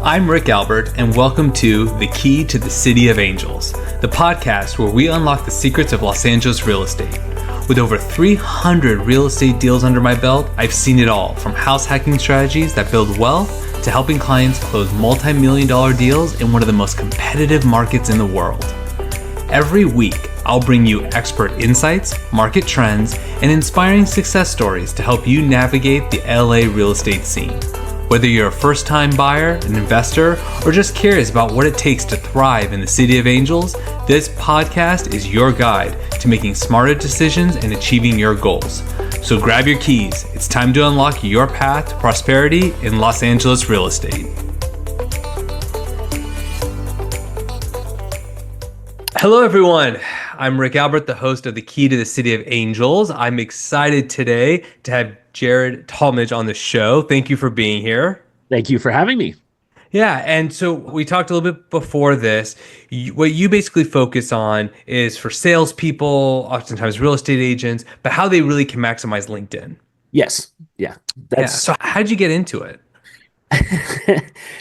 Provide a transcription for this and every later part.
I'm Rick Albert, and welcome to The Key to the City of Angels, the podcast where we unlock the secrets of Los Angeles real estate. With over 300 real estate deals under my belt, I've seen it all, from house hacking strategies that build wealth to helping clients close multi-million-dollar deals in one of the most competitive markets in the world. Every week, I'll bring you expert insights, market trends, and inspiring success stories to help you navigate the LA real estate scene. Whether you're a first-time buyer, an investor, or just curious about what it takes to thrive in the City of Angels, this podcast is your guide to making smarter decisions and achieving your goals. So grab your keys. It's time to unlock your path to prosperity in Los Angeles real estate. Hello, everyone. I'm Rick Albert, the host of The Key to the City of Angels. I'm excited today to have Jarred Talmadge on the show. Thank you for being here. Thank you for having me. Yeah, and so we talked a little bit before this. What you basically focus on is for salespeople, oftentimes real estate agents, but how they really can maximize LinkedIn. Yes. Yeah. So how did you get into it?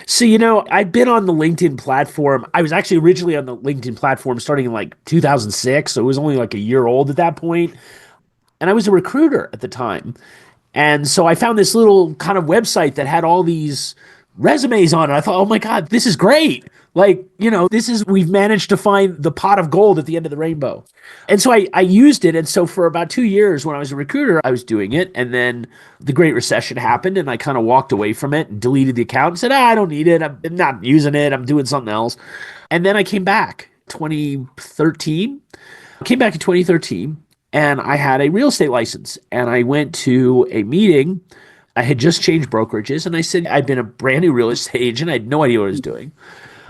So, I've been on the LinkedIn platform. I was actually originally on the LinkedIn platform starting in like 2006. So it was only like a year old at that point. And I was a recruiter at the time. And so I found this little kind of website that had all these resumes on it. I thought, oh my God, this is great. We've managed to find the pot of gold at the end of the rainbow. And so I used it. And so for about 2 years when I was a recruiter, I was doing it. And then the Great Recession happened and I kind of walked away from it and deleted the account and said, I don't need it. I'm not using it. I'm doing something else. And then I came back 2013. I came back in 2013 and I had a real estate license and I went to a meeting. I had just changed brokerages and I said, I'd been a brand new real estate agent. I had no idea what I was doing.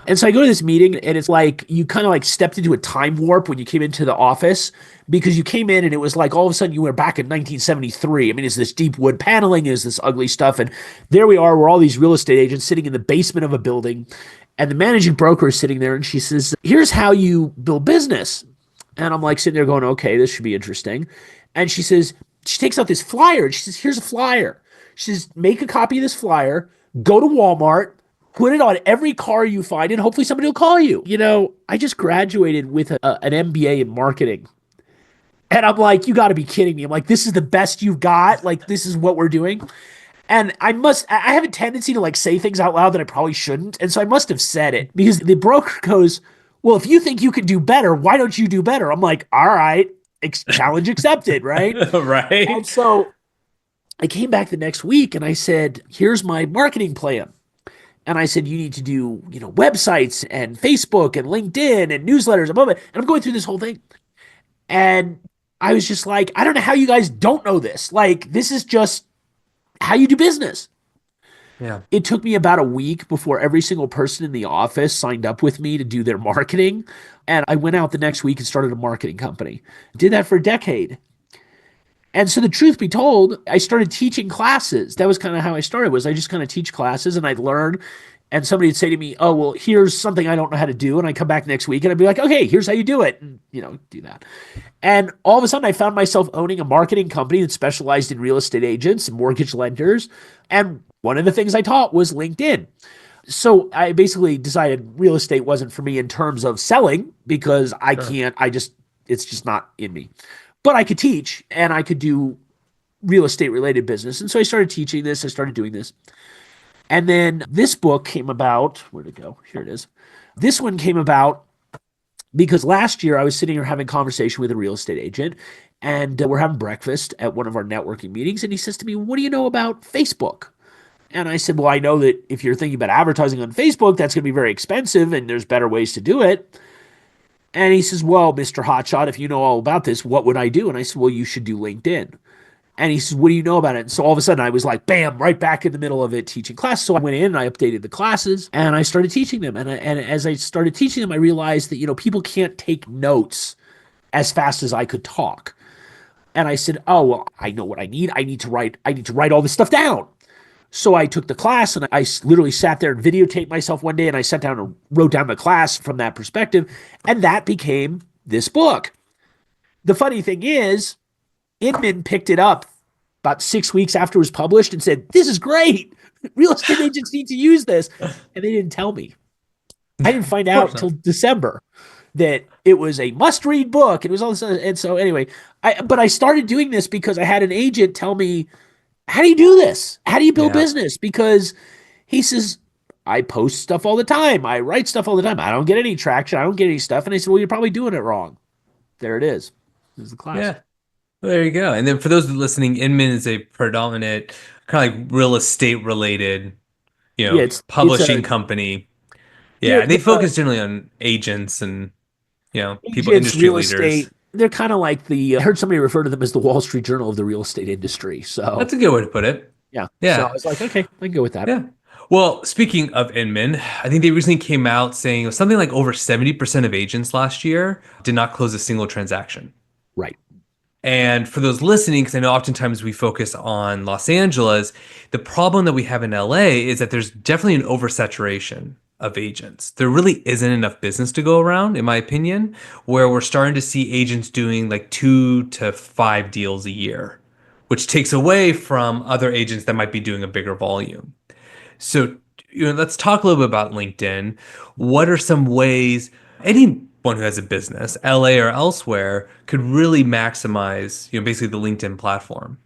And so I go to this meeting and it's like you kind of like stepped into a time warp when you came into the office because you came in and it was like all of a sudden you were back in 1973. I mean, it's this deep wood paneling, is this ugly stuff. And there we are, we're all these real estate agents sitting in the basement of a building and the managing broker is sitting there and she says, here's how you build business. And I'm like sitting there going, okay, this should be interesting. And she says, she takes out this flyer and she says, here's a flyer. She says, make a copy of this flyer, go to Walmart, put it on every car you find, and hopefully somebody will call you. I just graduated with an MBA in marketing. And I'm like, you got to be kidding me. I'm like, this is the best you've got? Like, this is what we're doing? And I have a tendency to like say things out loud that I probably shouldn't. And so I must have said it because the broker goes, well, if you think you can do better, why don't you do better? I'm like, all right, challenge accepted, right? Right. And so I came back the next week and I said, here's my marketing plan. And I said, you need to do, websites and Facebook and LinkedIn and newsletters and blah, blah. And I'm going through this whole thing. And I was just like, I don't know how you guys don't know this. Like, this is just how you do business. Yeah. It took me about a week before every single person in the office signed up with me to do their marketing. And I went out the next week and started a marketing company. Did that for a decade. And so the truth be told, I started teaching classes. That was kind of how I started, was I just kind of teach classes and I'd learn. And somebody would say to me, oh, well, here's something I don't know how to do. And I'd come back next week and I'd be like, okay, here's how you do it. And, do that. And all of a sudden I found myself owning a marketing company that specialized in real estate agents and mortgage lenders. And one of the things I taught was LinkedIn. So I basically decided real estate wasn't for me in terms of selling because it's just not in me. But I could teach and I could do real estate related business. And so I started teaching this. I started doing this. And then this book came about. Where'd it go? Here it is. This one came about because last year I was sitting here having a conversation with a real estate agent and we're having breakfast at one of our networking meetings. And he says to me, what do you know about Facebook? And I said, well, I know that if you're thinking about advertising on Facebook, that's going to be very expensive and there's better ways to do it. And he says, well, Mr. Hotshot, if you know all about this, what would I do? And I said, well, you should do LinkedIn. And he says, what do you know about it? And so all of a sudden I was like, bam, right back in the middle of it teaching classes. So I went in and I updated the classes and I started teaching them. And as I started teaching them, I realized that, people can't take notes as fast as I could talk. And I said, oh, well, I know what I need. I need to write all this stuff down. So I took the class and I literally sat there and videotaped myself one day and I sat down and wrote down the class from that perspective. And that became this book. The funny thing is, Inman picked it up about 6 weeks after it was published and said, "This is great. Real estate agents need to use this." And they didn't tell me. I didn't find Of out course until not. December that it was a must-read book. It was all this, and so anyway, I started doing this because I had an agent tell me, "How do you do this? How do you build Yeah. business?" Because he says, "I post stuff all the time. I write stuff all the time. I don't get any traction. I don't get any stuff." And I said, "Well, you're probably doing it wrong." There it is. This is the class. Yeah. Well, there you go. And then for those listening, Inman is a predominant kind of like real estate related, Yeah, it's a publishing company. Yeah, they're, and they they're focus generally on agents and, people, agents, industry real leaders. estate. They're kind of like I heard somebody refer to them as the Wall Street Journal of the real estate industry. So That's a good way to put it. yeah. So I Yeah. was like, okay, I can go with that. Yeah. Well, speaking of Inman, I think they recently came out saying it was something like over 70% of agents last year did not close a single transaction. Right. And for those listening, because I know oftentimes we focus on Los Angeles, the problem that we have in LA is that there's definitely an oversaturation of agents. There really isn't enough business to go around, in my opinion, where we're starting to see agents doing like 2 to 5 deals a year, which takes away from other agents that might be doing a bigger volume. So, let's talk a little bit about LinkedIn. What are some ways anyone who has a business, LA or elsewhere, could really maximize, basically the LinkedIn platform?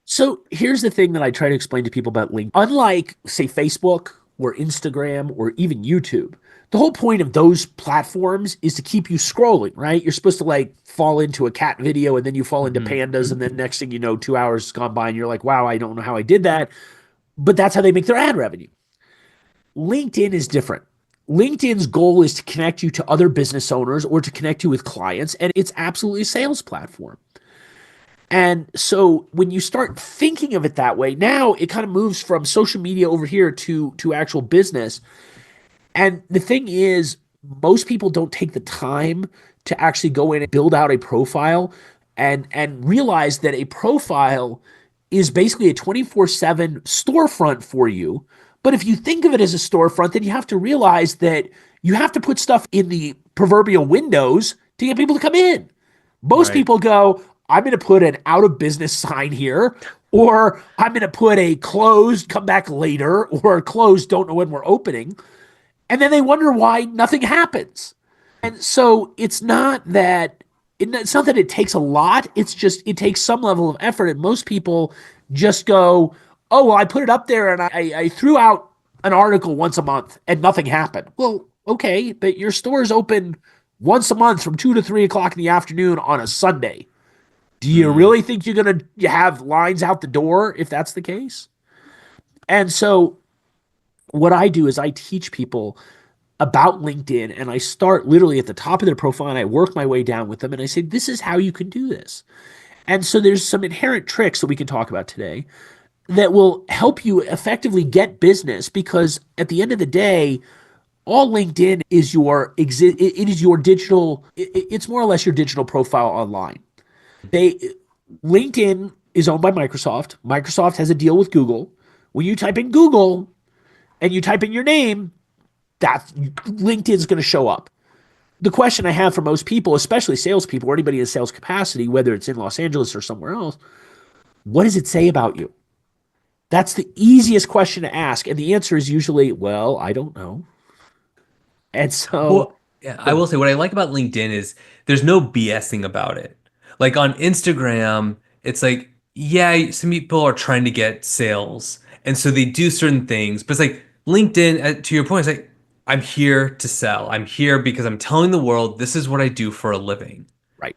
So here's the thing that I try to explain to people about LinkedIn. Unlike, say, Facebook or Instagram or even YouTube, the whole point of those platforms is to keep you scrolling, right? You're supposed to like fall into a cat video and then you fall into Hmm. pandas, and then next thing you know, 2 hours has gone by and you're like, wow, I don't know how I did that. But that's how they make their ad revenue. LinkedIn is different. LinkedIn's goal is to connect you to other business owners or to connect you with clients, and it's absolutely a sales platform. And so when you start thinking of it that way, now it kind of moves from social media over here to actual business. And the thing is, most people don't take the time to actually go in and build out a profile and realize that a profile is basically a 24/7 storefront for you. But if you think of it as a storefront, then you have to realize that you have to put stuff in the proverbial windows to get people to come in. Most Right. people go, "I'm going to put an out of business sign here," or "I'm going to put a closed, come back later," or "closed, don't know when we're opening." And then they wonder why nothing happens. And so it's not that it takes a lot. It's just it takes some level of effort. And most people just go, "Oh, well, I put it up there and I threw out an article once a month and nothing happened." Well, okay, but your store is open once a month from 2 to 3 o'clock in the afternoon on a Sunday. Do you Hmm. really think you're going to have lines out the door if that's the case? And so what I do is I teach people about LinkedIn, and I start literally at the top of their profile and I work my way down with them and I say, "This is how you can do this." And so there's some inherent tricks that we can talk about today that will help you effectively get business, because at the end of the day, all LinkedIn is it is your digital, it's more or less your digital profile online. They LinkedIn is owned by Microsoft. Microsoft has a deal with Google. When you type in Google and you type in your name, that LinkedIn's going to show up. The question I have for most people, especially salespeople or anybody in a sales capacity, whether it's in Los Angeles or somewhere else, what does it say about you? That's the easiest question to ask. And the answer is usually, well, I don't know. And so, Well, yeah, I will say what I like about LinkedIn is there's no BSing about it. Like on Instagram, it's like, yeah, some people are trying to get sales, and so they do certain things. But it's like LinkedIn, to your point, it's like, I'm here to sell. I'm here because I'm telling the world this is what I do for a living. right.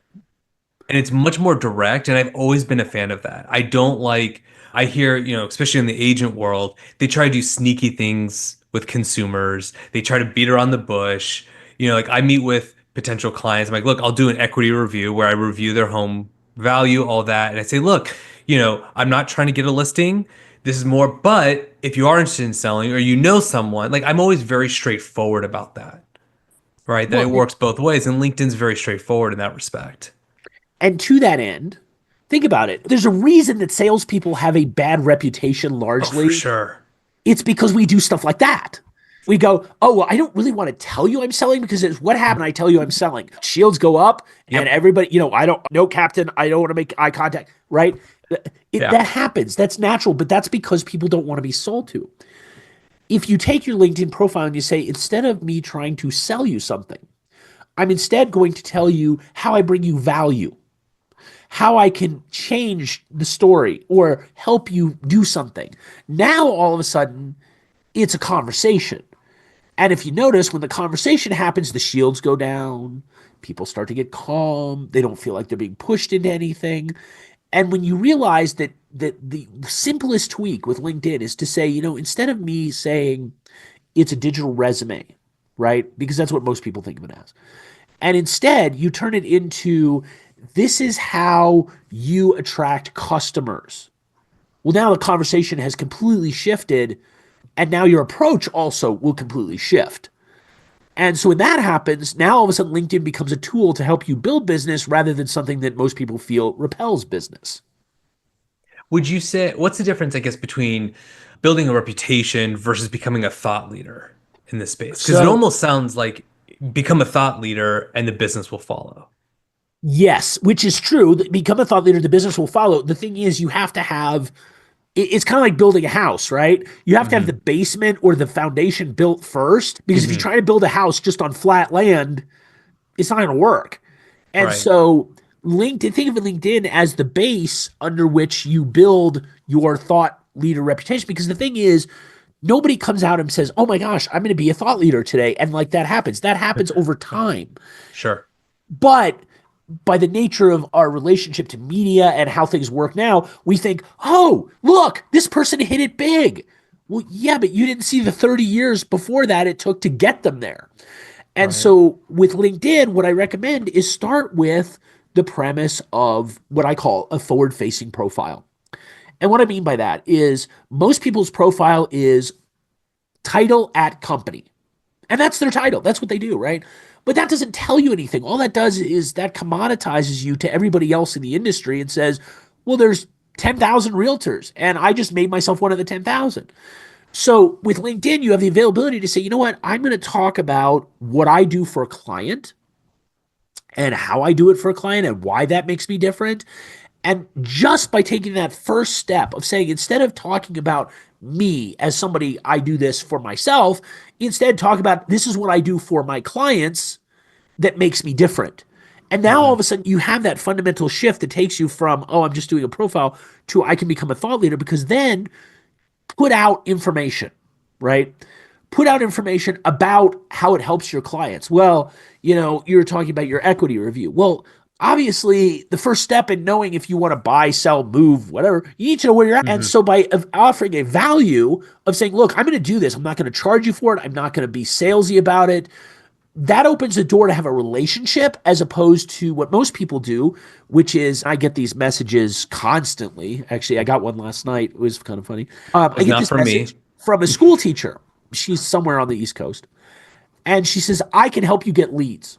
And it's much more direct, and I've always been a fan of that. I don't like, I hear, especially in the agent world, they try to do sneaky things with consumers. They try to beat around the bush. Like I meet with potential clients. I'm like, look, I'll do an equity review where I review their home value, all that. And I say, look, I'm not trying to get a listing. This is more, but if you are interested in selling or someone, like I'm always very straightforward about that, right? That Well, it works both ways. And LinkedIn's very straightforward in that respect. and to that end, think about it. There's a reason that salespeople have a bad reputation Oh, for largely. sure. It's because we do stuff like that. We go, "Oh, well, I don't really want to tell you I'm selling, because it's what happened. I tell you I'm selling." Shields go up and Yep. everybody, I don't, no, captain, I don't want to make eye contact, right? Yeah. That happens. That's natural, but that's because people don't want to be sold to. If you take your LinkedIn profile and you say, instead of me trying to sell you something, I'm instead going to tell you how I bring you value, how I can change the story or help you do something. Now, all of a sudden, it's a conversation. And if you notice, when the conversation happens, the shields go down, people start to get calm, they don't feel like they're being pushed into anything. And when you realize that the simplest tweak with LinkedIn is to say, instead of me saying it's a digital resume, right? Because that's what most people think of it as. And instead, you turn it into this is how you attract customers. Well, now the conversation has completely shifted, and now your approach also will completely shift. And so when that happens, now all of a sudden LinkedIn becomes a tool to help you build business rather than something that most people feel repels business. Would you say what's the difference, I guess, between building a reputation versus becoming a thought leader in this space? Because it So, almost sounds like become a thought leader and the business will follow. yes, which is true. Become a thought leader, the business will follow. The thing is, you have to have it's kind of like building a house, right? You have to have the Hmm. basement or the foundation built first because if you Hmm. try to build a house just on flat land, it's not going to work. And Right. so LinkedIn, think of LinkedIn as the base under which you build your thought leader reputation. Because the thing is, nobody comes out and says, "Oh my gosh, I'm going to be a thought leader today," and like that happens. That happens over time. Sure. But by the nature of our relationship to media and how things work now, we think, "Oh, look, this person hit it big." Well, yeah, but you didn't see the 30 years before that it took to get them there. And Right. so with LinkedIn, what I recommend is start with the premise of what I call a forward facing profile. And what I mean by that is most people's profile is title at company. And that's their title. That's what they do, right? But that doesn't tell you anything. All that does is that commoditizes you to everybody else in the industry and says, well, there's 10,000 realtors and I just made myself one of the 10,000. So with LinkedIn, you have the availability to say, you know what, I'm going to talk about what I do for a client and how I do it for a client and why that makes me different. And just by taking that first step of saying, instead of talking about me as somebody, I do this for myself, instead talk about this is what I do for my clients that makes me different. And now all Hmm. of a sudden you have that fundamental shift that takes you from, oh, I'm just doing a profile to I can become a thought leader because then put out information, right? Put out information about how it helps your clients. Well, you're talking about your equity review. Well, obviously, the first step in knowing if you want to buy, sell, move, whatever, you need to know where you're at. And Hmm. so by offering a value of saying, look, I'm going to do this, I'm not going to charge you for it, I'm not going to be salesy about it. That opens the door to have a relationship as opposed to what most people do, which is I get these messages constantly. Actually, I got one last night. It was kind of funny. I Was get not this for me. message from a school teacher. She's somewhere on the East Coast. And she says, I can help you get leads.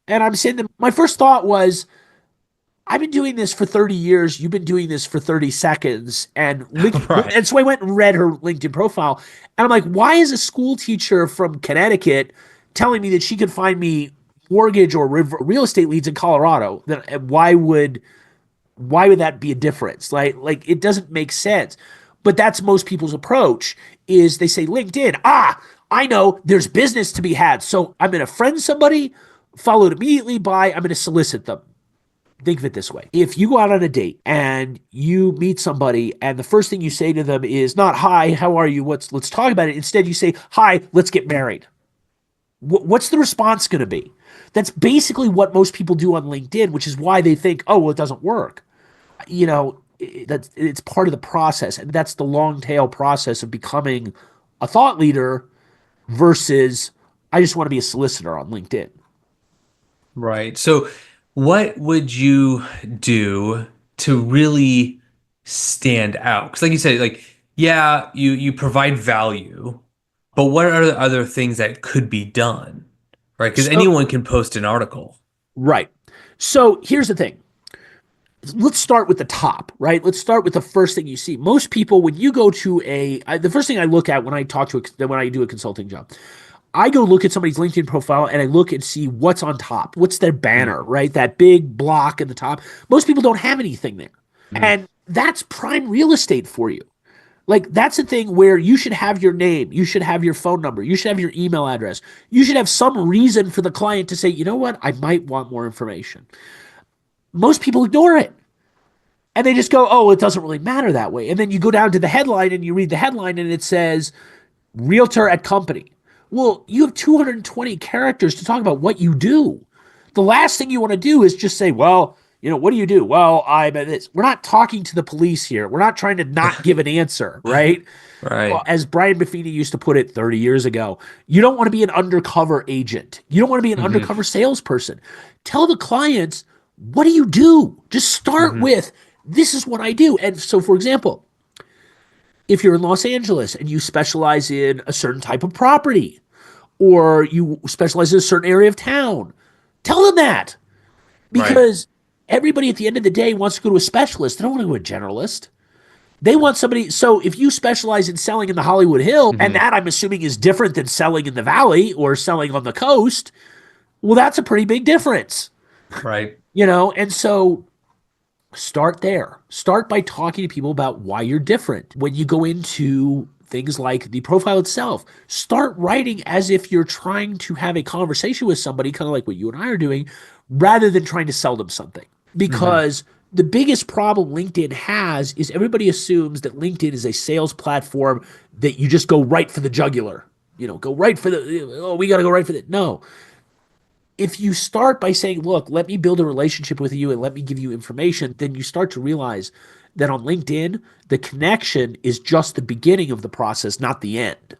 And I'm saying that my first thought was, I've been doing this for 30 years. You've been doing this for 30 seconds. Right. And so I went and read her LinkedIn profile. And I'm like, why is a school teacher from Connecticut telling me that she could find me mortgage or real estate leads in Colorado? Then why would that be a difference? Like it doesn't make sense. But that's most people's approach is they say LinkedIn, I know there's business to be had. So I'm going to friend somebody, followed immediately by I'm going to solicit them. Think of it this way. If you go out on a date and you meet somebody and the first thing you say to them is not, hi, how are you? Let's talk about it. Instead, you say, hi, let's get married. What's the response going to be? That's basically what most people do on LinkedIn, which is why they think, oh, well, it doesn't work. It's part of the process. And that's the long tail process of becoming a thought leader versus I just want to be a solicitor on LinkedIn. Right. So, what would you do to really stand out? Because, like you said, like, yeah, you provide value, but what are the other things that could be done? Right? Because So, anyone can post an article. right. So here's the thing. Let's start with the top, right? Let's start with the first thing you see. Most people, when you go to the first thing I look at when I when I do a consulting job, I go look at somebody's LinkedIn profile and I look and see what's on top. What's their Mm, banner, right? That big block at the top. Most people don't have anything there. mm, And that's prime real estate for you. Like, that's a thing where you should have your name, you should have your phone number, you should have your email address, you should have some reason for the client to say, you know what, I might want more information. Most people ignore it. And they just go, oh, it doesn't really matter that way. And then you go down to the headline and you read the headline and it says, realtor at company. Well, you have 220 characters to talk about what you do. The last thing you want to do is just say, well, what do you do? Well, I'm at this. We're not talking to the police here. We're not trying to not give an answer, right? Right. Well, as Brian Buffini used to put it 30 years ago, you don't want to be an undercover agent. You don't want to be an undercover salesperson. Tell the clients, what do you do? Just start with, this is what I do. And so, for example, if you're in Los Angeles and you specialize in a certain type of property or you specialize in a certain area of town, tell them that. Because everybody at the end of the day wants to go to a specialist. They don't want to go to a generalist. They want somebody. So if you specialize in selling in the Hollywood Hill, and that I'm assuming is different than selling in the Valley or selling on the coast, well, that's a pretty big difference. Right. And so start there. Start by talking to people about why you're different. When you go into things like the profile itself, start writing as if you're trying to have a conversation with somebody, kind of like what you and I are doing, rather than trying to sell them something. Because the biggest problem LinkedIn has is everybody assumes that LinkedIn is a sales platform that you just go right for the jugular. Go right for we got to go right for the. No. If you start by saying, look, let me build a relationship with you and let me give you information, then you start to realize that on LinkedIn, the connection is just the beginning of the process, not the end.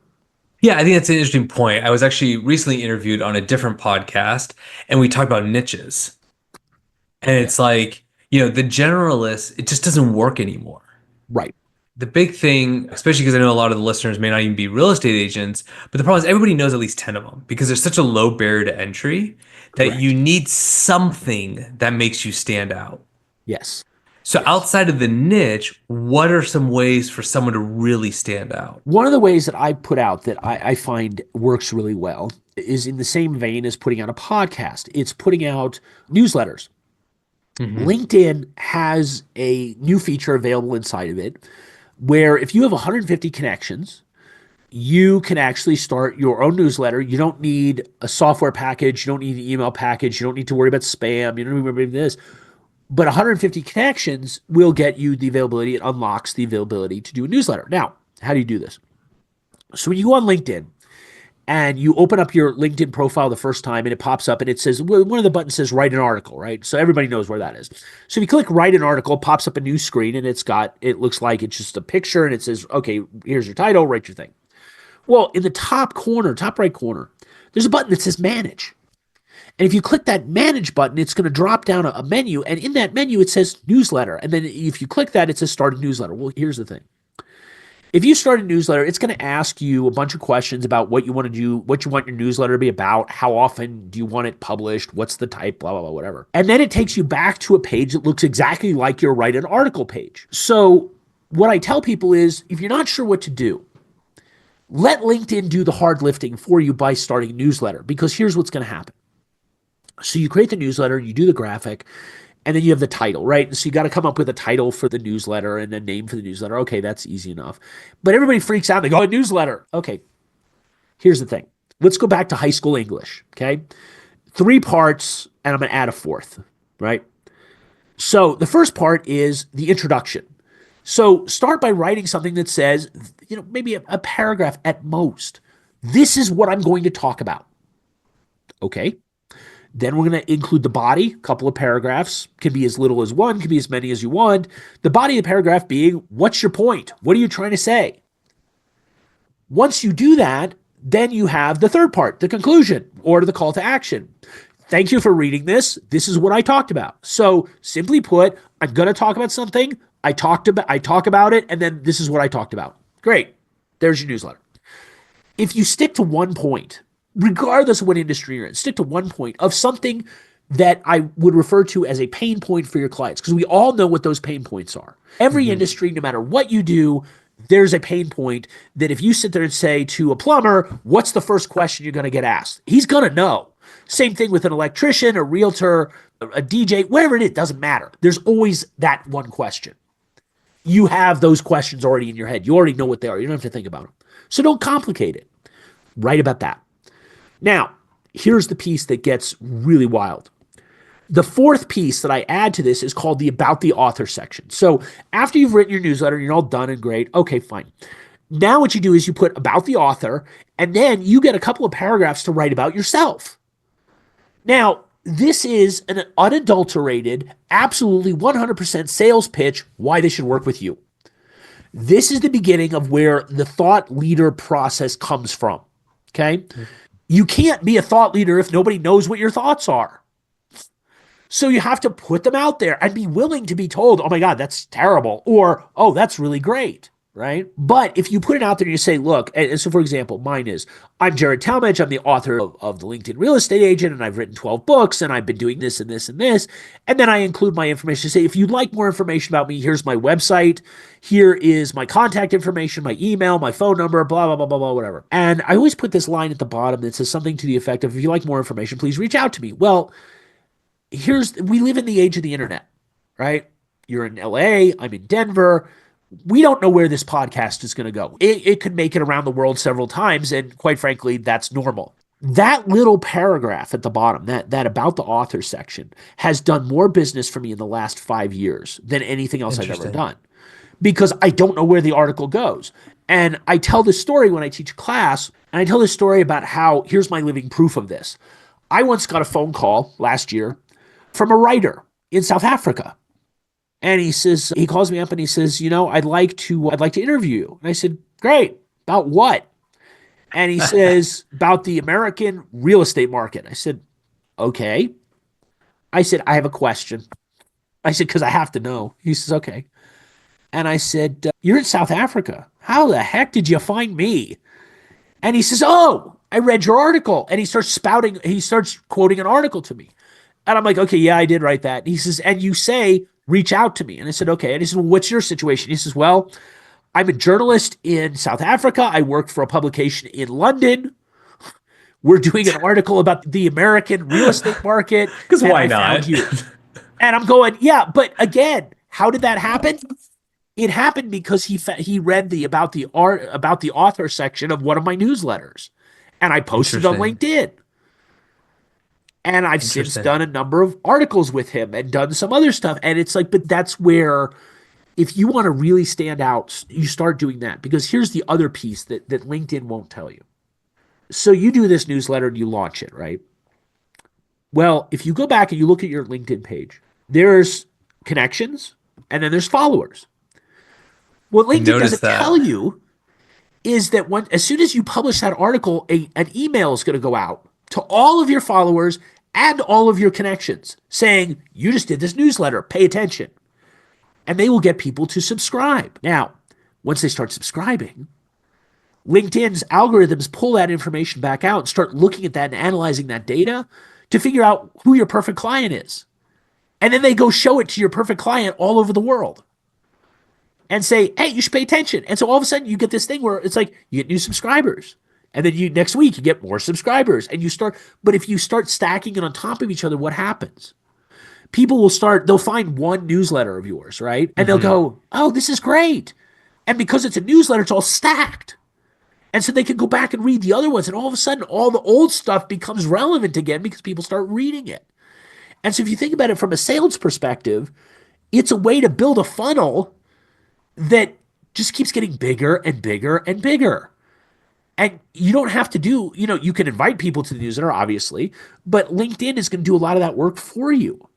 Yeah, I think that's an interesting point. I was actually recently interviewed on a different podcast and we talked about niches. And it's like, the generalist, it just doesn't work anymore. Right. The big thing, especially because I know a lot of the listeners may not even be real estate agents, but the problem is everybody knows at least 10 of them because there's such a low barrier to entry that Correct. you need something that makes you stand out. Yes. So outside of the niche, what are some ways for someone to really stand out? One of the ways that I put out that I find works really well is in the same vein as putting out a podcast. It's putting out newsletters. LinkedIn has a new feature available inside of it where if you have 150 connections, you can actually start your own newsletter. You don't need a software package. You don't need an email package. You don't need to worry about spam. You don't need to worry about this. But 150 connections will get you the availability. It unlocks the availability to do a newsletter. Now, how do you do this? So when you go on LinkedIn and you open up your LinkedIn profile the first time and it pops up and it says, one of the buttons says write an article, right? So everybody knows where that is. So if you click write an article, it pops up a new screen and it looks like it's just a picture and it says, okay, here's your title, write your thing. Well, in the top right corner, there's a button that says manage. And if you click that manage button, it's going to drop down a menu. And in that menu, it says newsletter. And then if you click that, it says start a newsletter. Well, here's the thing. If you start a newsletter, it's going to ask you a bunch of questions about what you want to do, what you want your newsletter to be about, how often do you want it published, what's the type, blah, blah, blah, whatever. And then it takes you back to a page that looks exactly like your write an article page. So what I tell people is if you're not sure what to do, let LinkedIn do the hard lifting for you by starting a newsletter, because here's what's going to happen. So you create the newsletter, you do the graphic, and then you have the title, right? So you got to come up with a title for the newsletter and a name for the newsletter. Okay, that's easy enough. But everybody freaks out. They go, a newsletter. Okay, here's the thing. Let's go back to high school English, okay? 3 parts, and I'm going to add a 4th, right? So the first part is the introduction. So start by writing something that says, maybe a paragraph at most. This is what I'm going to talk about. Okay. Then we're going to include the body, a couple of paragraphs. Can be as little as 1, can be as many as you want. The body of the paragraph being, what's your point? What are you trying to say? Once you do that, then you have the third part, the conclusion or the call to action. Thank you for reading this. This is what I talked about. So simply put, I'm going to talk about something. I talk about it, and then this is what I talked about. Great. There's your newsletter. If you stick to one point, regardless of what industry you're in, stick to one point of something that I would refer to as a pain point for your clients, because we all know what those pain points are. Every industry, no matter what you do, there's a pain point that if you sit there and say to a plumber, what's the first question you're going to get asked? He's going to know. Same thing with an electrician, a realtor, a DJ, whatever it is, doesn't matter. There's always that one question. You have those questions already in your head. You already know what they are. You don't have to think about them. So don't complicate it. Write about that. Now, here's the piece that gets really wild. The fourth piece that I add to this is called the About the Author section. So after you've written your newsletter, you're all done and great. Okay, fine. Now what you do is you put about the author, and then you get a couple of paragraphs to write about yourself. Now, this is an unadulterated, absolutely 100% sales pitch why they should work with you. This is the beginning of where the thought leader process comes from. Okay? You can't be a thought leader if nobody knows what your thoughts are. So you have to put them out there and be willing to be told, oh my God, that's terrible, or, oh, that's really great, right? But if you put it out there and you say, look, and so for example, mine is, I'm Jarred Talmadge, I'm the author of The LinkedIn Real Estate Agent, and I've written 12 books, and I've been doing this and this and this, and then I include my information. Say, if you'd like more information about me, here's my website, here is my contact information, my email, my phone number, blah, blah, blah, blah, blah, whatever. And I always put this line at the bottom that says something to the effect of, if you like more information, please reach out to me. Well, we live in the age of the internet, right? You're in LA, I'm in Denver. We don't know where this podcast is going to go. It could make it around the world several times, and quite frankly, that's normal. That little paragraph at the bottom, that about the author section, has done more business for me in the last 5 years than anything else I've ever done, because I don't know where the article goes. And I tell this story when I teach a class, and I tell this story about how, here's my living proof of this. I once got a phone call last year from a writer in South Africa. And he calls me up and he says, I'd like to interview you. And I said, great. About what? And he says, about the American real estate market. I said, okay. I said, I have a question. I said, because I have to know. He says, okay. And I said, you're in South Africa. How the heck did you find me? And he says, oh, I read your article. And he starts quoting an article to me. And I'm like, okay, yeah, I did write that. And he says, and you say, reach out to me. And I said, okay. And he said, well, what's your situation? He says, well, I'm a journalist in South Africa. I work for a publication in London. We're doing an article about the American real estate market. Because why not? And I'm going, yeah, but again, how did that happen? It happened because he read the about the author section of one of my newsletters, and I posted on LinkedIn. And I've since done a number of articles with him and done some other stuff. And it's like, but that's where, if you want to really stand out, you start doing that. Because here's the other piece that LinkedIn won't tell you. So you do this newsletter and you launch it, right? Well, if you go back and you look at your LinkedIn page, there's connections and then there's followers. What LinkedIn doesn't tell you is that as soon as you publish that article, an email is going to go out to all of your followers and all of your connections saying, you just did this newsletter, pay attention. And they will get people to subscribe. Now, once they start subscribing, LinkedIn's algorithms pull that information back out and start looking at that and analyzing that data to figure out who your perfect client is. And then they go show it to your perfect client all over the world and say, hey, you should pay attention. And so all of a sudden you get this thing where it's like you get new subscribers. And then next week you get more subscribers and but if you start stacking it on top of each other, what happens? People they'll find one newsletter of yours, right? And they'll go, oh, this is great. And because it's a newsletter, it's all stacked. And so they can go back and read the other ones. And all of a sudden, all the old stuff becomes relevant again because people start reading it. And so if you think about it from a sales perspective, it's a way to build a funnel that just keeps getting bigger and bigger and bigger. And you don't have to you can invite people to the newsletter, obviously, but LinkedIn is going to do a lot of that work for you.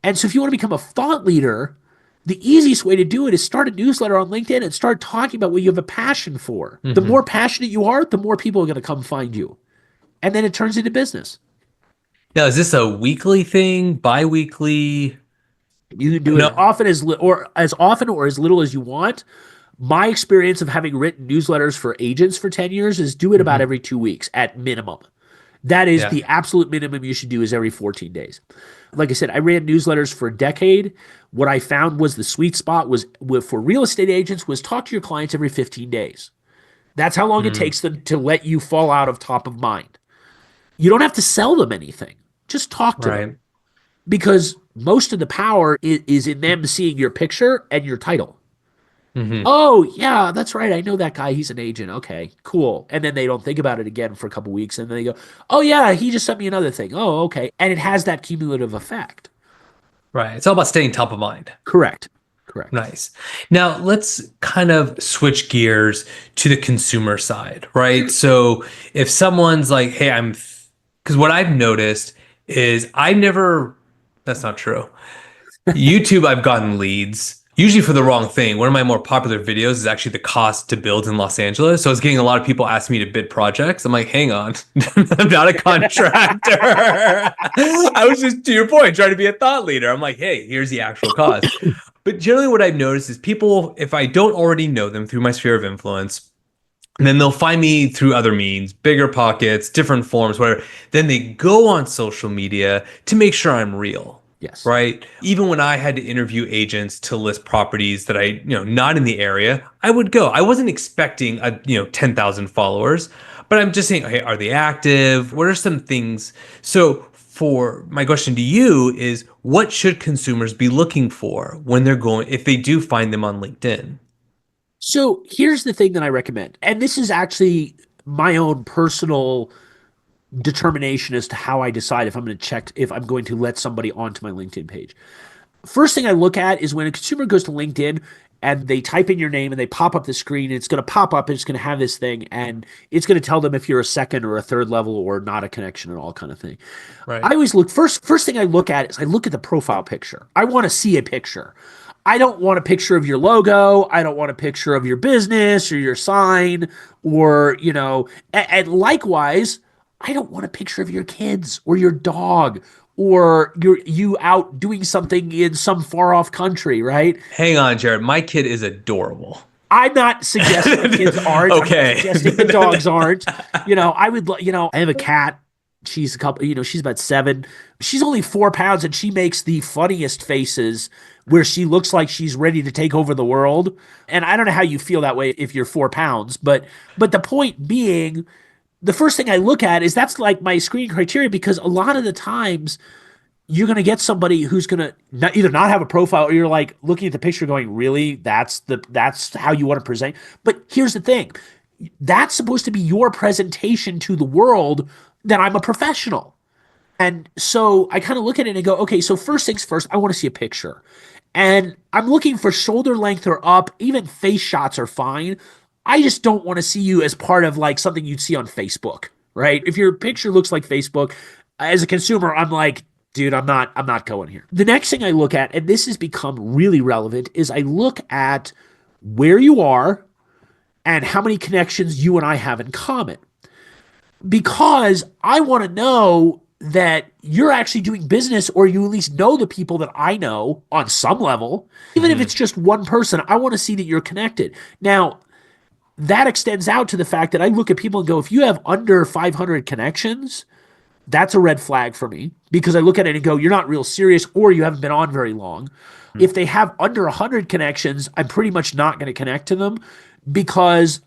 And so if you want to become a thought leader, the easiest way to do it is start a newsletter on LinkedIn and start talking about what you have a passion for. The more passionate you are, the more people are going to come find you. And then it turns into business. Now, is this a weekly thing, bi-weekly? You can do it as often or as little as you want. My experience of having written newsletters for agents for 10 years is do it about every 2 weeks at minimum. That is the absolute minimum you should do, is every 14 days. Like I said, I ran newsletters for a decade. What I found was the sweet spot for real estate agents was talk to your clients every 15 days. That's how long it takes them to let you fall out of top of mind. You don't have to sell them anything. Just talk to them. Because most of the power is in them seeing your picture and your title. Hmm. Oh, yeah, that's right. I know that guy. He's an agent. Okay, cool. And then they don't think about it again for a couple weeks. And then they go, oh, yeah, he just sent me another thing. Oh, okay. And it has that cumulative effect. Right. It's all about staying top of mind. Correct. Correct. Nice. Now let's kind of switch gears to the consumer side, right? So if someone's like, hey, because what I've noticed is that's not true. YouTube, I've gotten leads, usually for the wrong thing. One of my more popular videos is actually the cost to build in Los Angeles. So I was getting a lot of people asking me to bid projects. I'm like, hang on, I'm not a contractor. I was just, to your point, trying to be a thought leader. I'm like, hey, here's the actual cost. But generally, what I've noticed is people, if I don't already know them through my sphere of influence, then they'll find me through other means, bigger pockets, different forms, whatever. Then they go on social media to make sure I'm real. Yes. Right. Even when I had to interview agents to list properties that not in the area, I would go. I wasn't expecting 10,000 followers, but I'm just saying, okay, are they active? What are some things? So for my question to you is, what should consumers be looking for when they're going, if they do find them on LinkedIn? So here's the thing that I recommend. And this is actually my own personal determination as to how I decide if I'm going to let somebody onto my LinkedIn page. First thing I look at is when a consumer goes to LinkedIn and they type in your name and they pop up the screen, and it's going to pop up and it's going to have this thing, and it's going to tell them if you're a second or a third level or not a connection at all, kind of thing. Right. I always look first thing I look at is I look at the profile picture. I want to see a picture. I don't want a picture of your logo. I don't want a picture of your business or your sign or, and likewise, I don't want a picture of your kids or your dog or you out doing something in some far off country, right? Hang on, Jared. My kid is adorable. I'm not suggesting the kids aren't. Okay. I'm not suggesting the dogs aren't. I have a cat. She's she's about 7. She's only 4 pounds and she makes the funniest faces where she looks like she's ready to take over the world. And I don't know how you feel that way if you're 4 pounds, but the point being, the first thing I look at is that's like my screening criteria, because a lot of the times you're going to get somebody who's going to either not have a profile, or you're like looking at the picture going, really, that's how you want to present. But here's the thing. That's supposed to be your presentation to the world that I'm a professional. And so I kind of look at it and go, okay, so first things first, I want to see a picture. And I'm looking for shoulder length or up. Even face shots are fine. I just don't want to see you as part of like something you'd see on Facebook, right? If your picture looks like Facebook, as a consumer, I'm like, dude, I'm not going here. The next thing I look at, and this has become really relevant, is I look at where you are and how many connections you and I have in common. Because I want to know that you're actually doing business, or you at least know the people that I know on some level. Even if it's just one person, I want to see that you're connected. Now, that extends out to the fact that I look at people and go, if you have under 500 connections, that's a red flag for me, because I look at it and go, you're not real serious, or you haven't been on very long. If they have under 100 connections, I'm pretty much not going to connect to them, because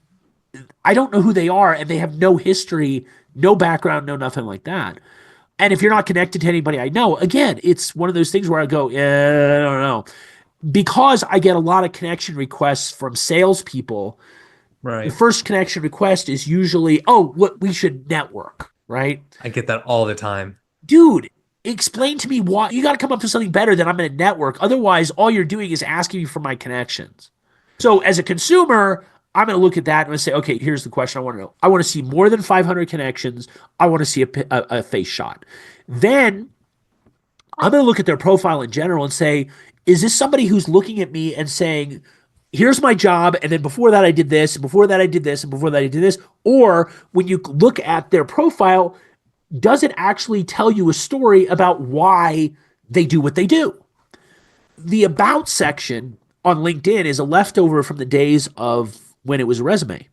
I don't know who they are and they have no history, no background, no nothing like that. And if you're not connected to anybody I know, again, it's one of those things where I go, I don't know. Because I get a lot of connection requests from salespeople, the Right. first connection request is usually, oh, what we should network, right? I get that all the time. Dude, explain to me why. You got to come up with something better than I'm going to network. Otherwise, all you're doing is asking me for my connections. So as a consumer, I'm going to look at that and I'm going to say, okay, here's the question I want to know. I want to see more than 500 connections. I want to see a face shot. Then I'm going to look at their profile in general and say, is this somebody who's looking at me and saying, here's my job, and then before that I did this, and before that I did this, and before that I did this? Or when you look at their profile, does it actually tell you a story about why they do what they do? The about section on LinkedIn is a leftover from the days of when it was a resume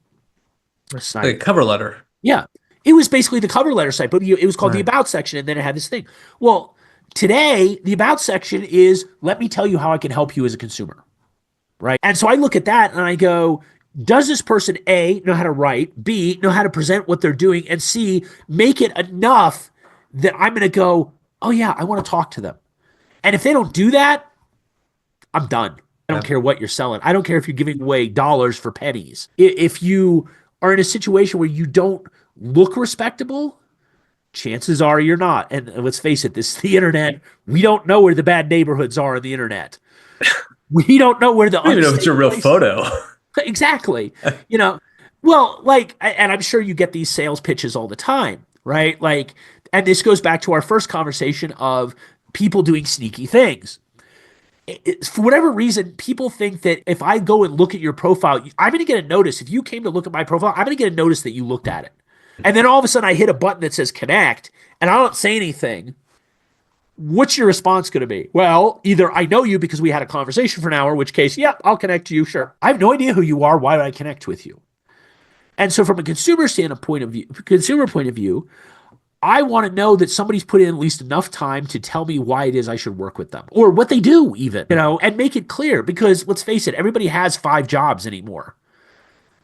site. The cover letter. Yeah. It was basically the cover letter site, but it was called the Right. about section, and then it had this thing. Well, today, the about section is, let me tell you how I can help you as a consumer, right? And so I look at that and I go, does this person, A, know how to write, B, know how to present what they're doing, and C, make it enough that I'm going to go, oh yeah, I want to talk to them. And if they don't do that, I'm done. I don't Yep. care what you're selling. I don't care if you're giving away dollars for pennies. If you are in a situation where you don't look respectable, chances are you're not. And let's face it, this is the internet. We don't know where the bad neighborhoods are on the internet. We don't know where the I don't even know if it's a unstable real places. photo. Exactly. You know, well, like, and I'm sure you get these sales pitches all the time, right? Like, and this goes back to our first conversation of people doing sneaky things. For whatever reason, people think that if I go and look at your profile, I'm going to get a notice. If you came to look at my profile, I'm going to get a notice that you looked at it. And then all of a sudden I hit a button that says connect and I don't say anything. What's your response going to be? Well, either I know you because we had a conversation for an hour, in which case, yeah, I'll connect to you. Sure. I have no idea who you are. Why would I connect with you? And so from a consumer point of view, I want to know that somebody's put in at least enough time to tell me why it is I should work with them or what they do even, and make it clear because let's face it, everybody has 5 jobs anymore.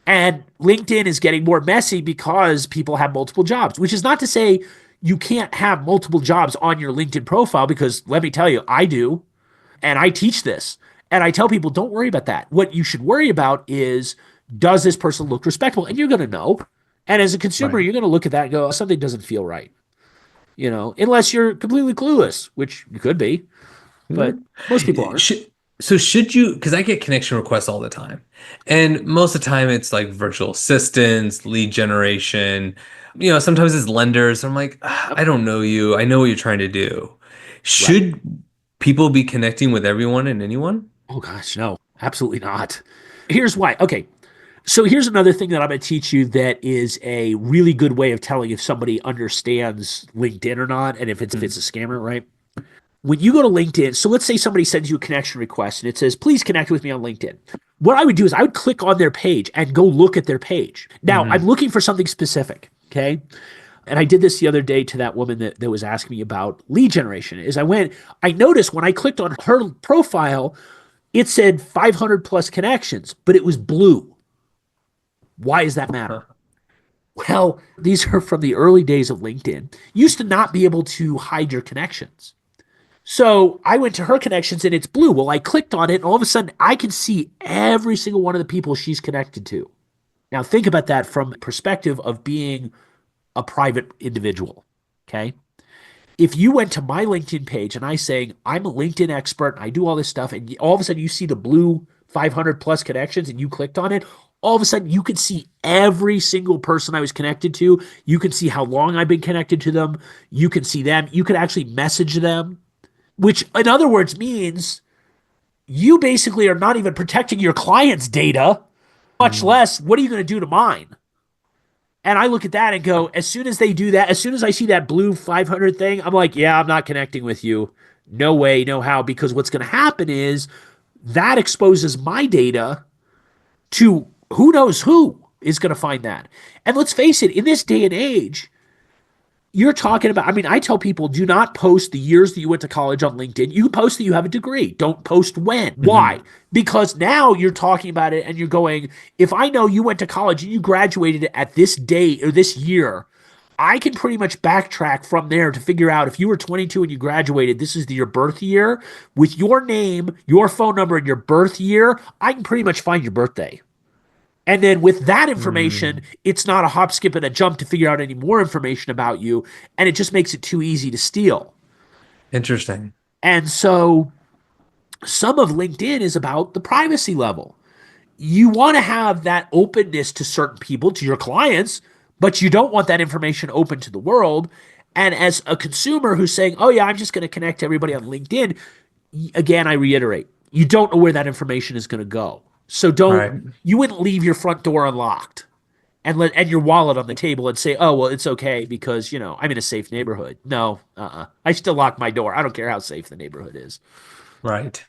And LinkedIn is getting more messy because people have multiple jobs, which is not to say you can't have multiple jobs on your LinkedIn profile because let me tell you, I do. And I teach this. And I tell people, don't worry about that. What you should worry about is, does this person look respectable? And you're going to know. And as a consumer, Right. you're going to look at that and go, something doesn't feel right, unless you're completely clueless, which you could be, but most people aren't. Should, so should you, because I get connection requests all the time. And most of the time it's like virtual assistants, lead generation. Sometimes it's lenders. I'm like, "Ah, Yep. I don't know you. I know what you're trying to do." Right. Should people be connecting with everyone and anyone? Oh, gosh, no, absolutely not. Here's why. Okay. So here's another thing that I'm going to teach you that is a really good way of telling if somebody understands LinkedIn or not, and if it's a scammer, right? When you go to LinkedIn, so let's say somebody sends you a connection request and it says, please connect with me on LinkedIn. What I would do is I would click on their page and go look at their page. Now, I'm Hmm. looking for something specific, okay? And I did this the other day to that woman that was asking me about lead generation. I noticed when I clicked on her profile, it said 500 plus connections, but it was blue. Why does that matter? Well, these are from the early days of LinkedIn. You used to not be able to hide your connections. So I went to her connections and it's blue. Well, I clicked on it and all of a sudden I can see every single one of the people she's connected to. Now think about that from perspective of being a private individual. Okay. If you went to my LinkedIn page and I saying I'm a LinkedIn expert and I do all this stuff, and all of a sudden you see the blue 500 plus connections and you clicked on it, all of a sudden you could see every single person I was connected to. You can see how long I've been connected to them. You can see them. You could actually message them, which in other words means you basically are not even protecting your client's data, much Mm. less what are you going to do to mine? And I look at that and go, as soon as they do that, as soon as I see that blue 500 thing, I'm like, yeah, I'm not connecting with you. No way, no how. Because what's going to happen is that exposes my data to who knows who is going to find that. And let's face it, in this day and age, you're talking about, I mean, I tell people do not post the years that you went to college on LinkedIn. You post that you have a degree. Don't post when. Why? Hmm. Because now you're talking about it and you're going, if I know you went to college and you graduated at this date or this year, I can pretty much backtrack from there to figure out if you were 22 and you graduated, this is your birth year. With your name, your phone number, and your birth year, I can pretty much find your birthday. And then with that information, Mm. it's not a hop, skip, and a jump to figure out any more information about you. And it just makes it too easy to steal. Interesting. And so some of LinkedIn is about the privacy level. You want to have that openness to certain people, to your clients, but you don't want that information open to the world. And as a consumer who's saying, oh, yeah, I'm just going to connect to everybody on LinkedIn, again, I reiterate, you don't know where that information is going to go. So Right. you wouldn't leave your front door unlocked and your wallet on the table and say, oh, well, it's okay because, I'm in a safe neighborhood. No, I still lock my door. I don't care how safe the neighborhood is. Right.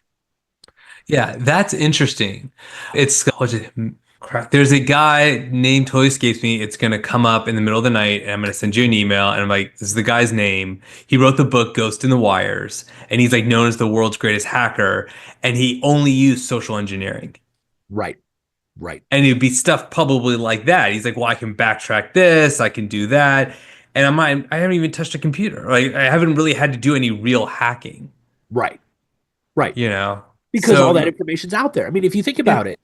Yeah, that's interesting. It's crap. There's a guy named totally escapes me. It's gonna come up in the middle of the night, and I'm gonna send you an email, and I'm like, this is the guy's name. He wrote the book Ghost in the Wires, and he's like known as the world's greatest hacker, and he only used social engineering. Right, right, And it'd be stuff probably like that. He's like, well, I can backtrack this, I can do that. And I haven't even touched a computer. Like I haven't really had to do any real hacking, right, right. you know? because So all that information's out there. I mean, if you think yeah, about it,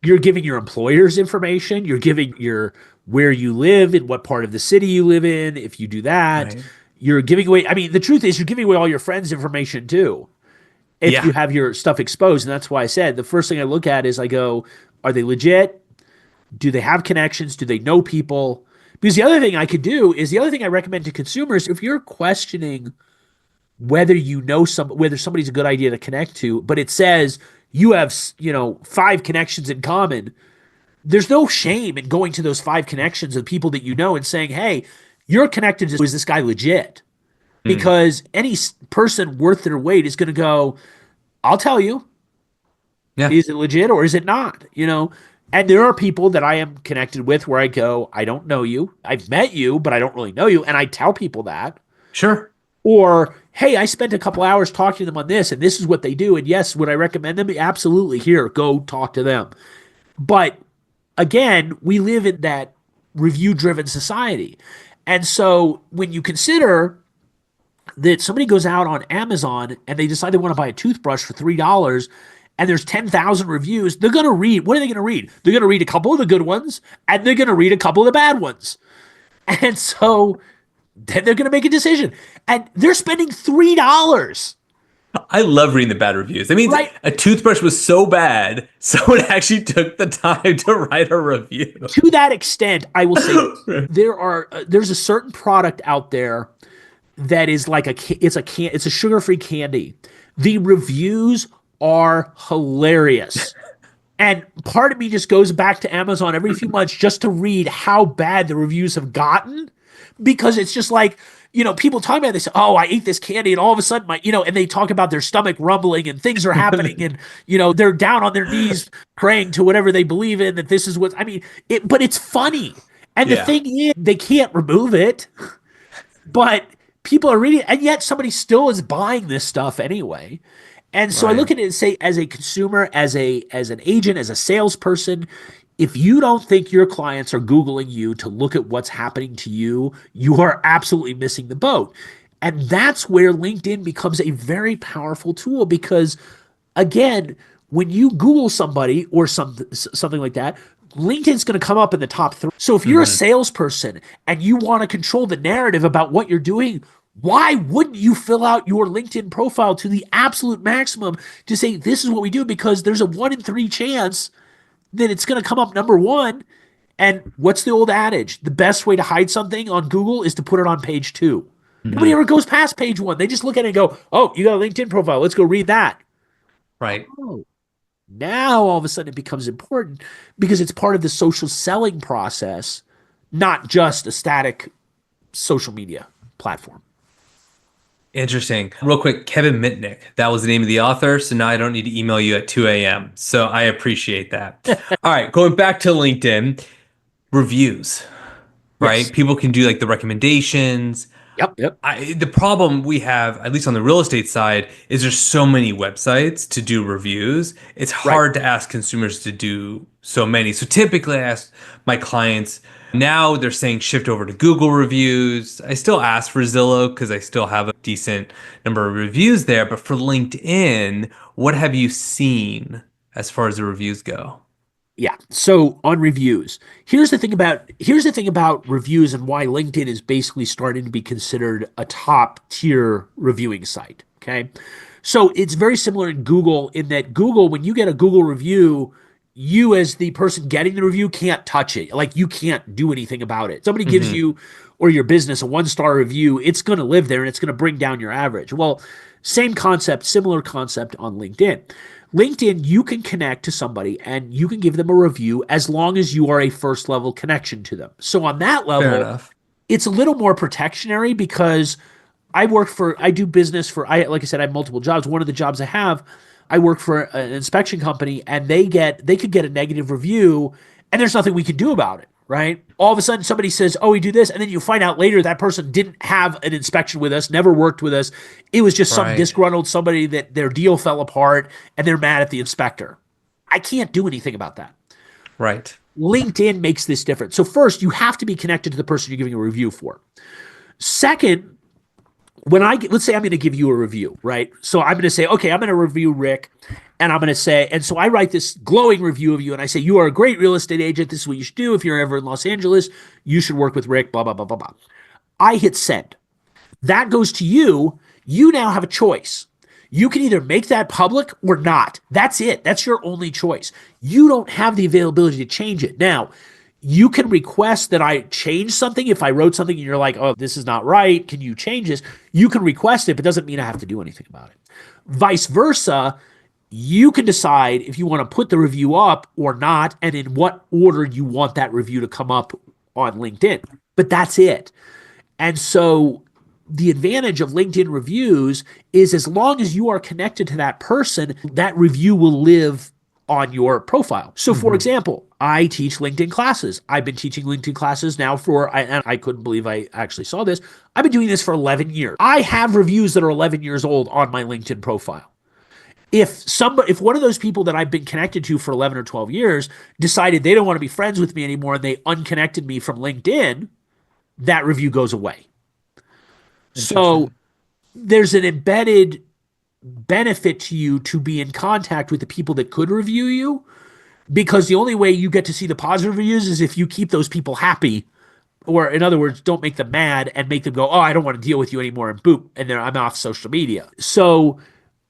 you're giving your employers information, you're giving your where you live and what part of the city you live in. If you do that, right. you're giving away. I mean, the truth is, you're giving away all your friends' information too. If Yeah, you have your stuff exposed, and that's why I said the first thing I look at is I go, are they legit? Do they have connections? Do they know people? Because the other thing I could do is the other thing I recommend to consumers, if you're questioning whether you know whether somebody's a good idea to connect to, but it says you have, 5 connections in common, there's no shame in going to those 5 connections of people that you know and saying, hey, you're connected to, is this guy legit? mm, Because any person worth their weight is going to go, I'll tell you, yeah, is it legit or is it not? And there are people that I am connected with where I go, I don't know you. I've met you, but I don't really know you. And I tell people that. sure. Or, hey, I spent a couple hours talking to them on this, and this is what they do. And yes, would I recommend them? Absolutely. Here, go talk to them. But again, we live in that review driven society. And so when you consider that somebody goes out on Amazon and they decide they want to buy a toothbrush for $3 and there's 10,000 reviews, they're going to read. What are they going to read? They're going to read a couple of the good ones and they're going to read a couple of the bad ones. And so then they're going to make a decision. And they're spending $3. I love reading the bad reviews. That means Right. a toothbrush was so bad, someone actually took the time to write a review. To that extent, I will say there's a certain product out there that is like it's a sugar-free candy. The reviews are hilarious. And part of me just goes back to Amazon every few months just to read how bad the reviews have gotten because it's just like, people talk about it, they say, oh, I ate this candy and all of a sudden and they talk about their stomach rumbling and things are happening and, they're down on their knees praying to whatever they believe in that this is what, I mean, but it's funny. And the Yeah, thing is, they can't remove it, but people are reading it, and yet somebody still is buying this stuff anyway. And so I right. look at it and say, as a consumer, as an agent, as a salesperson, if you don't think your clients are Googling you to look at what's happening to you, you are absolutely missing the boat. And that's where LinkedIn becomes a very powerful tool because, again, when you Google somebody or something like that, LinkedIn's going to come up in the top 3. So if you're a Hmm. salesperson and you want to control the narrative about what you're doing, why wouldn't you fill out your LinkedIn profile to the absolute maximum to say, this is what we do? Because there's a 1 in 3 chance that it's going to come up number 1. And what's the old adage? The best way to hide something on Google is to put it on page 2. Nobody Hmm. ever goes past page 1. They just look at it and go, oh, you got a LinkedIn profile. Let's go read that. Right. Oh, now all of a sudden it becomes important because it's part of the social selling process, not just a static social media platform. Interesting. Real quick, Kevin Mitnick. That was the name of the author. So now I don't need to email you at 2 a.m. So I appreciate that. All right, going back to LinkedIn, reviews, Yes. right? People can do like the recommendations. Yep. Yep. The problem we have, at least on the real estate side, is there's so many websites to do reviews. It's Right. hard to ask consumers to do so many. So typically I ask my clients, now they're saying shift over to Google reviews. I still ask for Zillow because I still have a decent number of reviews there. But for LinkedIn, what have you seen as far as the reviews go? Yeah. So on reviews, here's the thing about reviews and why LinkedIn is basically starting to be considered a top tier reviewing site. Okay. So it's very similar in Google in that Google, when you get a Google review, you as the person getting the review can't touch it. Like you can't do anything about it. Somebody gives Hmm. you or your business a 1-star review, it's going to live there and it's going to bring down your average. Well, same concept, similar concept on LinkedIn. LinkedIn, you can connect to somebody and you can give them a review as long as you are a first level connection to them. So on that Fair level, enough. it's a little more protectionary because I do business like I said, I have multiple jobs. One of the jobs I have, I work for an inspection company and they could get a negative review and there's nothing we can do about it, right? All of a sudden somebody says, oh, we do this. And then you find out later that person didn't have an inspection with us, never worked with us. It was just some Right. disgruntled somebody that their deal fell apart and they're mad at the inspector. I can't do anything about that. Right. LinkedIn makes this different. So first, you have to be connected to the person you're giving a review for. Second, let's say I'm going to give you a review, right? So I'm going to say, okay, I'm going to review Rick, and I'm going to say, and so I write this glowing review of you, and I say, you are a great real estate agent. This is what you should do. If you're ever in Los Angeles, you should work with Rick, blah, blah, blah, blah, blah. I hit send. That goes to you. You now have a choice. You can either make that public or not. That's it. That's your only choice. You don't have the availability to change it. Now, you can request that I change something. If I wrote something and you're like, oh, this is not right, can you change this? You can request it, but it doesn't mean I have to do anything about it. Vice versa, you can decide if you want to put the review up or not, and in what order you want that review to come up on LinkedIn. But that's it. And so the advantage of LinkedIn reviews is as long as you are connected to that person, that review will live on your profile. So for example, I teach LinkedIn classes. I've been teaching LinkedIn classes now and I couldn't believe I actually saw this. I've been doing this for 11 years. I have reviews that are 11 years old on my LinkedIn profile. If one of those people that I've been connected to for 11 or 12 years decided they don't want to be friends with me anymore and they unconnected me from LinkedIn, that review goes away. So there's an embedded benefit to you to be in contact with the people that could review you, because the only way you get to see the positive reviews is if you keep those people happy, or in other words, don't make them mad and make them go, oh, I don't want to deal with you anymore, and boop, and then I'm off social media. So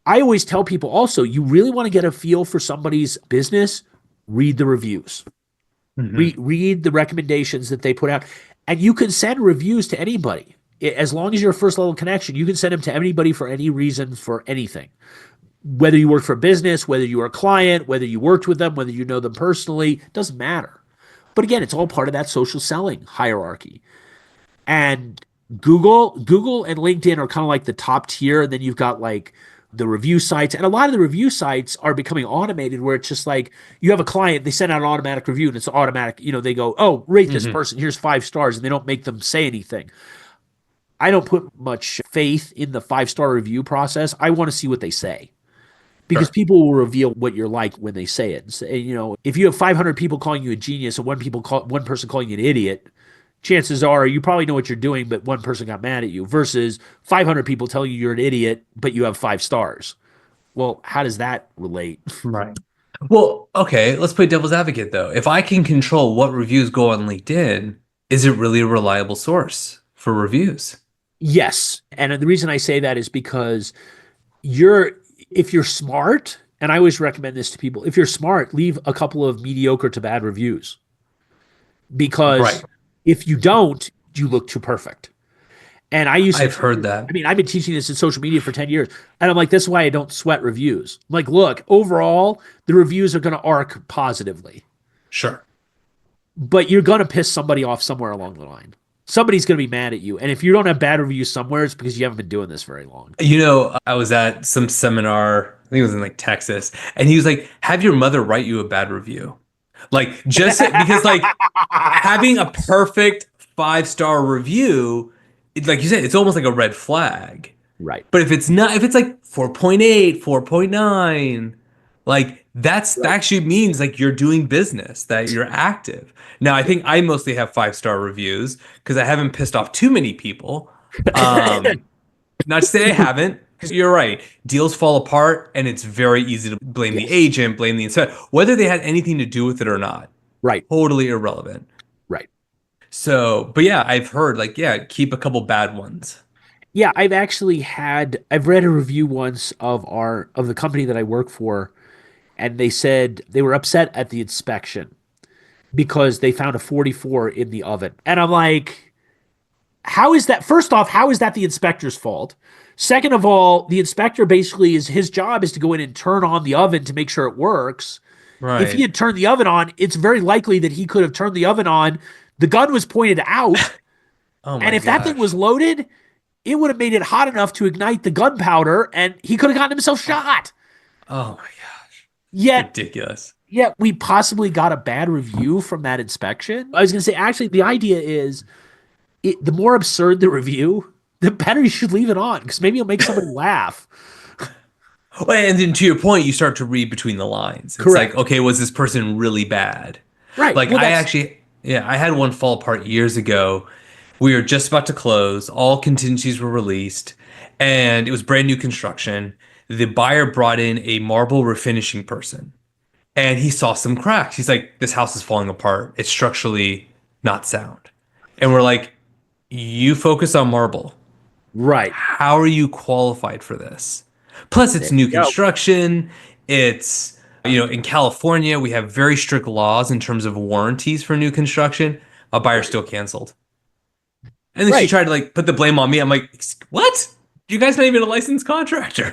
I always tell people also, you really want to get a feel for somebody's business, read the reviews. Read the recommendations that they put out. And you can send reviews to anybody. As long as you're a first level connection, you can send them to anybody for any reason, for anything. Whether you work for a business, whether you are a client, whether you worked with them, whether you know them personally, doesn't matter. But again, it's all part of that social selling hierarchy. And Google and LinkedIn are kind of like the top tier. And then you've got like the review sites. And a lot of the review sites are becoming automated, where it's just like you have a client, they send out an automatic review and it's automatic. They go, oh, rate this person. Here's 5 stars. And they don't make them say anything. I don't put much faith in the 5-star review process. I want to see what they say, because people will reveal what you're like when they say it. So, if you have 500 people calling you a genius and one person calling you an idiot, chances are you probably know what you're doing, but one person got mad at you, versus 500 people telling you you're an idiot, but you have 5 stars. Well, how does that relate? Right. Well, okay, let's play devil's advocate though. If I can control what reviews go on LinkedIn, is it really a reliable source for reviews? Yes. And the reason I say that is because if you're smart, and I always recommend this to people, if you're smart, leave a couple of mediocre to bad reviews. Because if you don't, you look too perfect. And I've heard that. I mean, I've been teaching this in social media for 10 years. And I'm like, that's why I don't sweat reviews. I'm like, look, overall, the reviews are going to arc positively. Sure. But you're going to piss somebody off somewhere along the line. Somebody's going to be mad at you. And if you don't have bad reviews somewhere, it's because you haven't been doing this very long. I was at some seminar, I think it was in like Texas, and he was like, have your mother write you a bad review. Like, just because like having a perfect 5-star review, like you said, it's almost like a red flag. Right. But if it's like 4.8, 4.9, like that actually means like you're doing business, that you're active. Now, I think I mostly have 5-star reviews because I haven't pissed off too many people. Not to say I haven't, because you're right. Deals fall apart, and it's very easy to blame the agent, blame the inspector, whether they had anything to do with it or not. Right. Totally irrelevant. Right. So, but yeah, I've heard keep a couple bad ones. Yeah, I've read a review once of the company that I work for, and they said they were upset at the inspection because they found a 44 in the oven. And I'm like, how is that? First off, how is that the inspector's fault? Second of all, the inspector basically his job is to go in and turn on the oven to make sure it works. Right. If he had turned the oven on, it's very likely that he could have turned the oven on. The gun was pointed out. And if that thing was loaded, it would have made it hot enough to ignite the gunpowder, and he could have gotten himself shot. Oh my gosh. Yet, ridiculous. Yet we possibly got a bad review from that inspection. I was going to say, actually, the idea is the more absurd the review, the better you should leave it on, because maybe you'll make somebody laugh. Well, and then to your point, you start to read between the lines. It's Correct. like, okay, was this person really bad? Right. Like, I had one fall apart years ago. We were just about to close. All contingencies were released. and it was brand new construction. The buyer brought in a marble refinishing person, and he saw some cracks. He's like, "This house is falling apart. It's structurally not sound." And we're like, "You focus on marble. Right. How are you qualified for this? Plus, it's new construction. It's, in California, we have very strict laws in terms of warranties for new construction. A buyer still canceled. And then she tried to put the blame on me. I'm like, what? You guys not even a licensed contractor.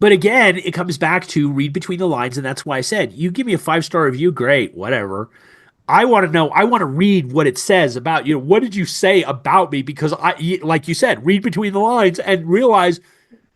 But again, it comes back to read between the lines. And that's why I said, you give me a 5-star review, great, whatever. I want to know, I want to read what it says about, what did you say about me? Because like you said, read between the lines and realize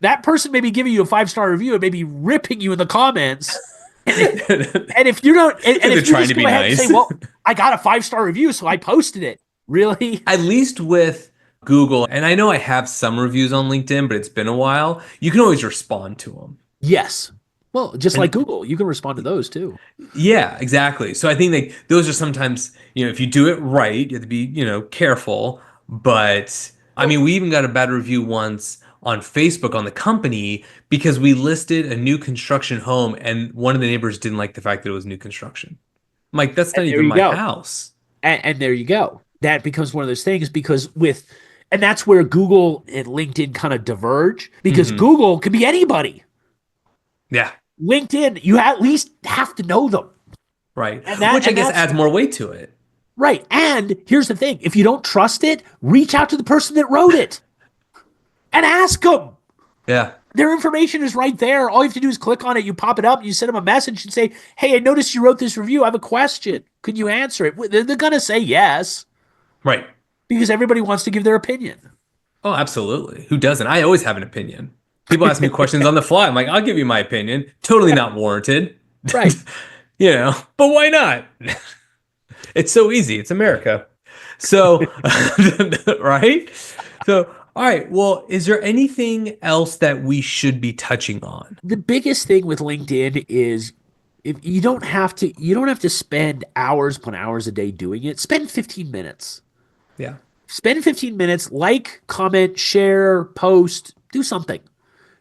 that person may be giving you a 5-star review and maybe ripping you in the comments. And if you don't, and if you just go ahead and say, well, I got a 5-star review, so I posted it. Really? At least with Google, and I know I have some reviews on LinkedIn, but it's been a while, you can always respond to them. Yes. Well, like Google, you can respond to those too. Yeah, exactly. So I think those are sometimes, if you do it right, you have to be, careful. But I mean, we even got a bad review once on Facebook on the company because we listed a new construction home and one of the neighbors didn't like the fact that it was new construction. I'm like, that's not even my house. And there you go. That becomes one of those things and that's where Google and LinkedIn kind of diverge because Google could be anybody. Yeah. LinkedIn, you at least have to know them. Right. Which I guess adds more weight to it. Right. And here's the thing. If you don't trust it, reach out to the person that wrote it and ask them. Yeah. Their information is right there. All you have to do is click on it. You pop it up. You send them a message and say, hey, I noticed you wrote this review. I have a question. Could you answer it? They're going to say yes. Right. Because everybody wants to give their opinion. Oh, absolutely. Who doesn't? I always have an opinion. People ask me questions on the fly. I'm like, I'll give you my opinion. Totally not warranted. Right. But why not? It's so easy. It's America. So, right? So, all right. Well, is there anything else that we should be touching on? The biggest thing with LinkedIn is if you don't have to spend hours upon hours a day doing it. Spend 15 minutes. Yeah. Spend 15 minutes, comment, share, post, do something.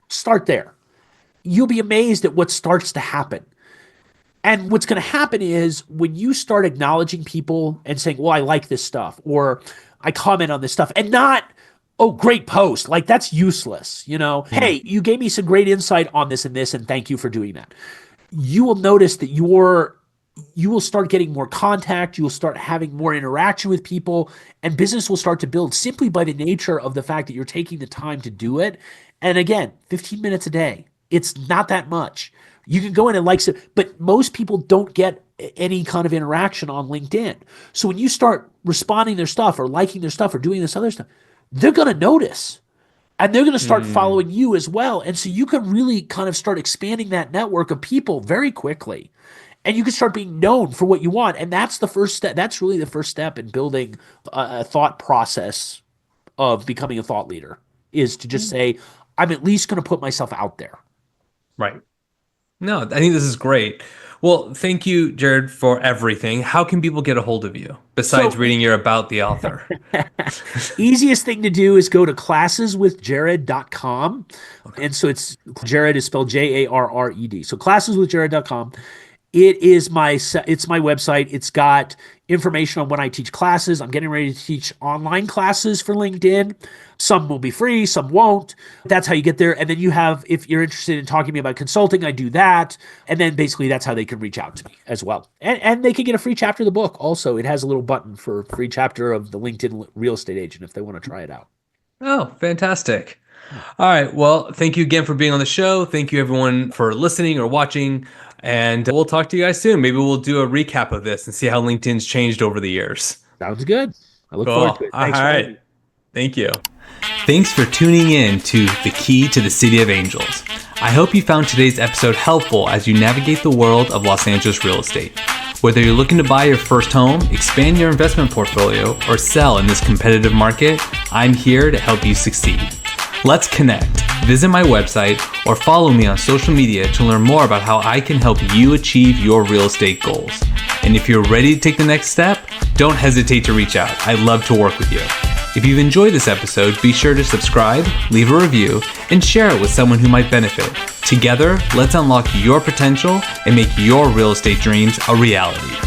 Start there. You'll be amazed at what starts to happen. And what's going to happen is when you start acknowledging people and saying, well, I like this stuff, or I comment on this stuff, and not, oh, great post. That's useless. Hey, you gave me some great insight on this and this, and thank you for doing that. You will notice that you will start getting more contact. You will start having more interaction with people, and business will start to build simply by the nature of the fact that you're taking the time to do it. And again, 15 minutes a day. It's not that much. You can go in and but most people don't get any kind of interaction on LinkedIn. So when you start responding to their stuff or liking their stuff or doing this other stuff, they're going to notice. And they're going to start following you as well. And so you can really kind of start expanding that network of people very quickly. And you can start being known for what you want. And that's the first step. That's really the first step in building a thought process of becoming a thought leader, is to just say, I'm at least going to put myself out there. Right. No, I think this is great. Well, thank you, Jarred, for everything. How can people get a hold of you besides reading your About the Author? Easiest thing to do is go to classeswithjarred.com. Okay. And so Jarred is spelled Jarred. So classeswithjarred.com. It's my website. It's got information on when I teach classes. I'm getting ready to teach online classes for LinkedIn. Some will be free, some won't. That's how you get there. And then if you're interested in talking to me about consulting, I do that. And then basically that's how they can reach out to me as well. And they can get a free chapter of the book. Also, it has a little button for free chapter of the LinkedIn Real Estate Agent if they want to try it out. Oh, fantastic. All right. Well, thank you again for being on the show. Thank you everyone for listening or watching. And we'll talk to you guys soon. Maybe we'll do a recap of this and see how LinkedIn's changed over the years. Sounds good. I look forward to it. Thanks. All right. Thank you. Thanks for tuning in to The Key to the City of Angels. I hope you found today's episode helpful as you navigate the world of Los Angeles real estate. Whether you're looking to buy your first home, expand your investment portfolio, or sell in this competitive market, I'm here to help you succeed. Let's connect. Visit my website or follow me on social media to learn more about how I can help you achieve your real estate goals. And if you're ready to take the next step, don't hesitate to reach out. I'd love to work with you. If you've enjoyed this episode, be sure to subscribe, leave a review, and share it with someone who might benefit. Together, let's unlock your potential and make your real estate dreams a reality.